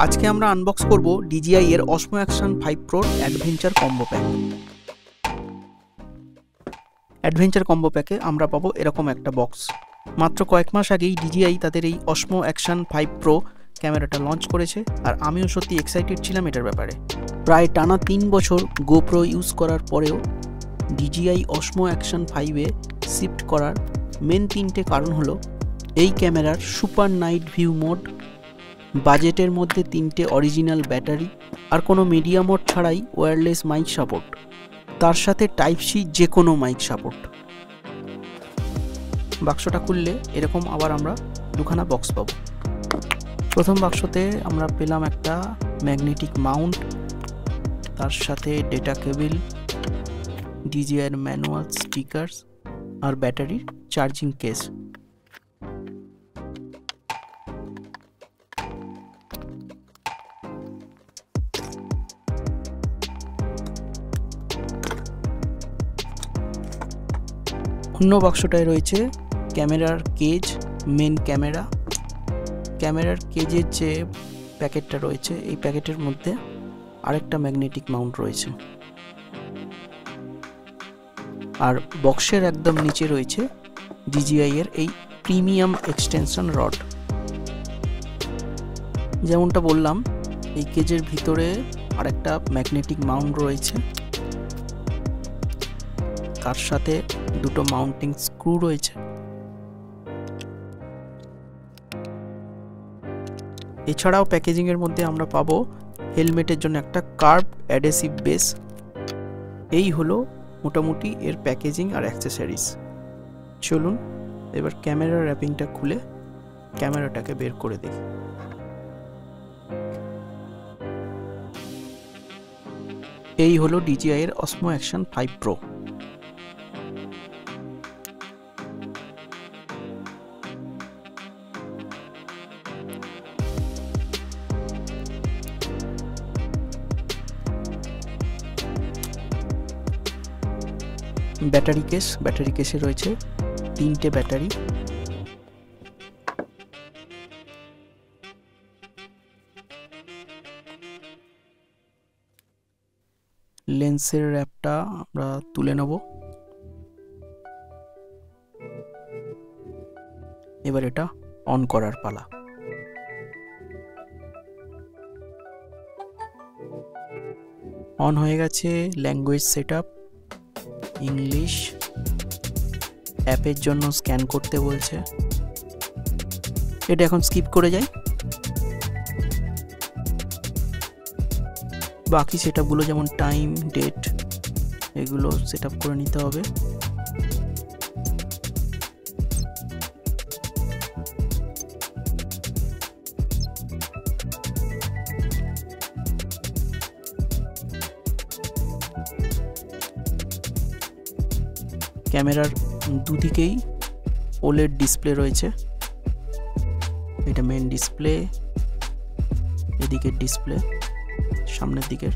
আজকে আমরা আনবক্স করব DJI এর Osmo Action 5 Pro adventure combo pack. Adventure combo প্যাকে আমরা পাবো এরকম একটা বক্স। মাত্র কয়েক মাস আগেই DJI তাদের এই Osmo Action 5 Pro ক্যামেরাটা লঞ্চ করেছে, আর আমিও সত্যি এক্সাইটেড ছিলাম এটার ব্যাপারে। প্রায় টানা 3 বছর GoPro ইউজ করার পরেও DJI Osmo Action 5 এ শিফট করার মেন 3টে কারণ হলো এই ক্যামেরার সুপার নাইট ভিউ মোড, বাজেটের মধ্যে 3টে অরিজিনাল ব্যাটারি, আর কোনো মিডিয়া মোড ছাড়াই ওয়্যারলেস মাইক সাপোর্ট, তার সাথে টাইপ সি যে কোনো মাইক সাপোর্ট। বাক্সটা খুললে এরকম আবার আমরা দুখানা বক্স পাবো। প্রথম বাক্সতে আমরা পেলাম একটা ম্যাগনেটিক মাউন্ট, তার সাথে ডেটা কেবল, DJI এর ম্যানুয়াল, স্টিকার্স আর ব্যাটারির চার্জিং কেস। অন্য বাক্সটায় রয়েছে ক্যামেরার কেজ, মেন ক্যামেরার কেজের যে প্যাকেটটা রয়েছে, এই প্যাকেটের মধ্যে আরেকটা ম্যাগনেটিক মাউন্ট রয়েছে, আর বক্সের একদম নিচে রয়েছে DJI এর এই প্রিমিয়াম এক্সটেনশন রড। যেমনটা বললাম, এই কেজের ভিতরে আরেকটা ম্যাগনেটিক মাউন্ট রয়েছে, তার সাথে দুটো মাউন্টিং স্ক্রু রয়েছে। এছাড়াও প্যাকেজিং এর মধ্যে আমরা পাবো হেলমেটের জন্য একটা কার্ভ অ্যাডহেসিভ বেস। এই হলো মোটামুটি এর প্যাকেজিং আর অ্যাক্সেসরিজ। চলুন এবার ক্যামেরার র্যাপিংটা খুলে ক্যামেরাটাকে বের করে দেখি। এই হলো DJI এর Osmo Action 5 Pro। ব্যাটারি কেসে রয়েছে 3টে ব্যাটারি, লেন্সের র্যাপটা আমরা তুলে নেব। এবার এটা অন করার পালা। অন হয়ে গেছে। ল্যাঙ্গুয়েজ সেটআপ ইংলিশ, অ্যাপের জন্য স্ক্যান করতে বলছে, এটা এখন স্কিপ করে যাই। বাকি সেটআপগুলো যেমন টাইম, ডেট, এগুলো সেটআপ করে নিতে হবে। ক্যামেরার দুদিকেই OLED ডিসপ্লে রয়েছে, এটা মেন ডিসপ্লে, এদিকের ডিসপ্লে সামনের দিকের।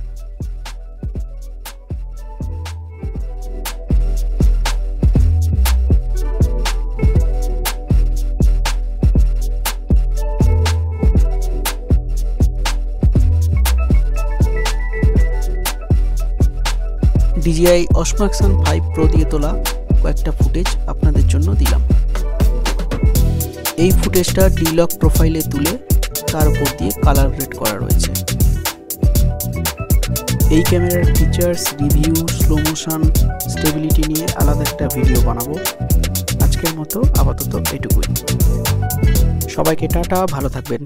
DJI Osmo Action 5 Pro দিয়ে তোলা কয়েকটা ফুটেজ আপনাদের জন্য দিলাম। এই ফুটেজটা ডিলক প্রোফাইলে তুলে তার উপর দিয়ে কালার গ্রেড করা রয়েছে। এই ক্যামেরার features, review, slow motion, stability নিয়ে আলাদা একটা ভিডিও বানাবো। আজকের মতো আপাতত এটুকুই। সবাইকে টাটা, ভালো থাকবেন।